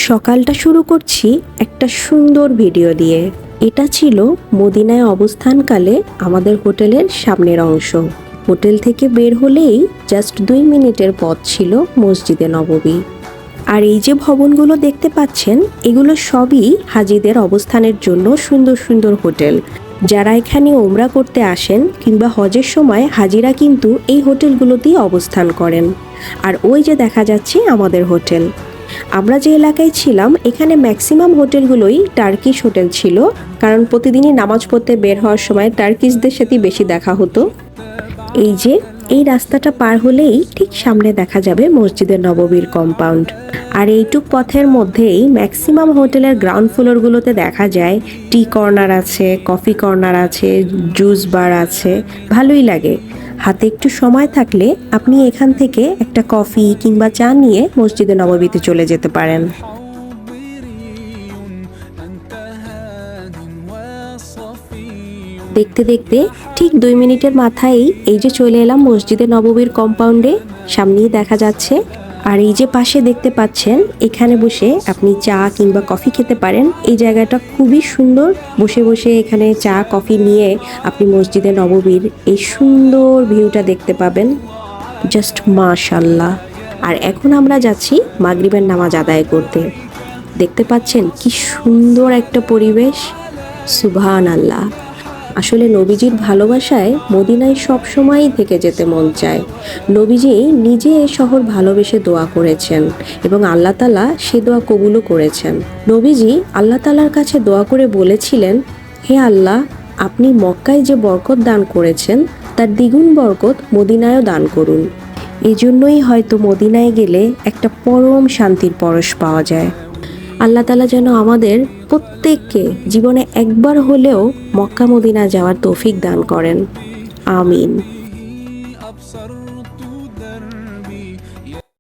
সকালটা শুরু করছি একটা সুন্দর ভিডিও দিয়ে। এটা ছিল মদিনায় অবস্থানকালে আমাদের হোটেলের সামনের অংশ। হোটেল থেকে বের হলেই জাস্ট 2 মিনিটের পথ ছিল মসজিদে নববী। আর এই যে ভবনগুলো দেখতে পাচ্ছেন, এগুলো সবই হাজিদের অবস্থানের জন্য সুন্দর সুন্দর হোটেল। যারা এখানে ওমরা করতে আসেন কিংবা হজের সময় হাজিরা কিন্তু এই হোটেলগুলোতেই অবস্থান করেন। আর ওই যে দেখা যাচ্ছে আমাদের হোটেল। আমরা যে এলাকায় ছিলাম এখানে ম্যাক্সিমাম হোটেলগুলোই টার্কিশ হোটেল ছিল, কারণ প্রতিদিনই নামাজ পড়তে বের হওয়ার সময় টার্কিশদের সাথেই বেশি দেখা হতো। এই যে এই রাস্তাটা পার হলেই ঠিক সামনে দেখা যাবে মসজিদের নববীর কম্পাউন্ড। আর এইটুক পথের মধ্যেই ম্যাক্সিমাম হোটেলের গ্রাউন্ড ফ্লোরগুলোতে দেখা যায় টি কর্নার আছে, কফি কর্নার আছে, জুস বার আছে। ভালোই লাগে। হাতে একটু সময় থাকলে আপনি এখান থেকে একটা কফি কিংবা চা নিয়ে মসজিদে নববীতে চলে যেতে পারেন। দেখতে দেখতে ঠিক 2 মিনিটের মাথায় এই যে চলে এলাম মসজিদে নববীর কম্পাউন্ডে। সামনেই দেখা যাচ্ছে। আর এই যে পাশে দেখতে পাচ্ছেন, এখানে বসে আপনি চা কিংবা কফি খেতে পারেন। এই জায়গাটা খুবই সুন্দর। বসে বসে এখানে চা কফি নিয়ে আপনি মসজিদে নববীর এই সুন্দর ভিউটা দেখতে পাবেন। জাস্ট মাশাআল্লাহ। আর এখন আমরা যাচ্ছি মাগরিবের নামাজ আদায় করতে। দেখতে পাচ্ছেন কি সুন্দর একটা পরিবেশ। সুবহানাল্লাহ। আসলে নবীজির ভালোবাসায় মদিনায় সব সময়ই থেকে যেতে মন চায়। নবীজি নিজে এই শহর ভালোবেসে দোয়া করেছেন এবং আল্লাহ তাআলা সে দোয়া কবুলও করেছেন। নবীজি আল্লাহ তাআলার কাছে দোয়া করে বলেছিলেন, হে আল্লাহ, আপনি মক্কায় যে বরকত দান করেছেন তার দ্বিগুণ বরকত মদিনায়ও দান করুন। এজন্যই হয়তো মদিনায় গেলে একটা পরম শান্তির পরশ পাওয়া যায়। আল্লাহ তাআলা যেন আমাদের প্রত্যেককে জীবনে একবার হলেও মক্কা মদিনা যাওয়ার তৌফিক দান করেন। আমিন।